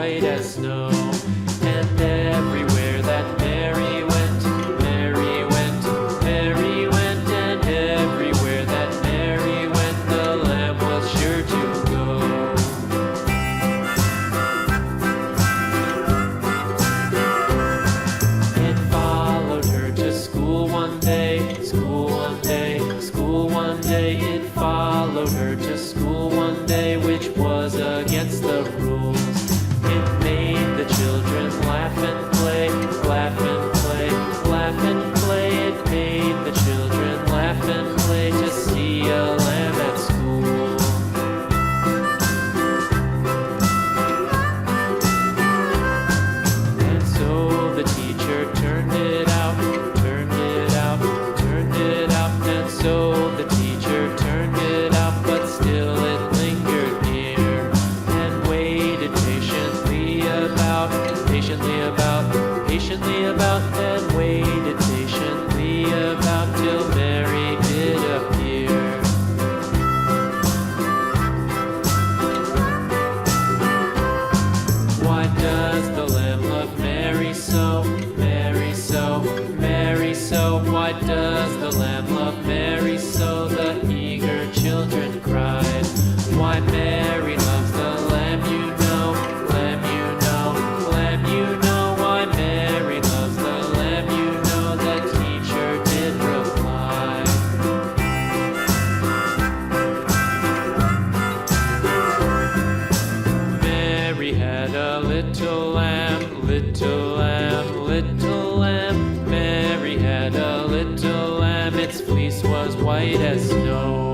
white as snow. And everywhere that Mary went, Mary went, Mary went, and everywhere that Mary went, the lamb was sure to go. It followed her to school one day, school one day, school one day. It followed her to school one day, which was against the rules. It made the children laugh and play, laugh and play, laugh and play. It made the children laugh and play to see a lamb at school. And so the teacher turned it out, turned it out, turned it out. And so the teacher turned it out, but still it lingered near and waited patiently about, and waited patiently about till Mary did appear. Why does the lamb love Mary so, Mary so, Mary so? Why does the lamb love Mary so? The eager children cried. Why Mary loves the lamb, you know, lamb, you know, lamb, you know. Why Mary loves the lamb, you know, the teacher did reply. Mary had a little lamb, little lamb, little lamb. Mary had a little lamb, its fleece was white as snow.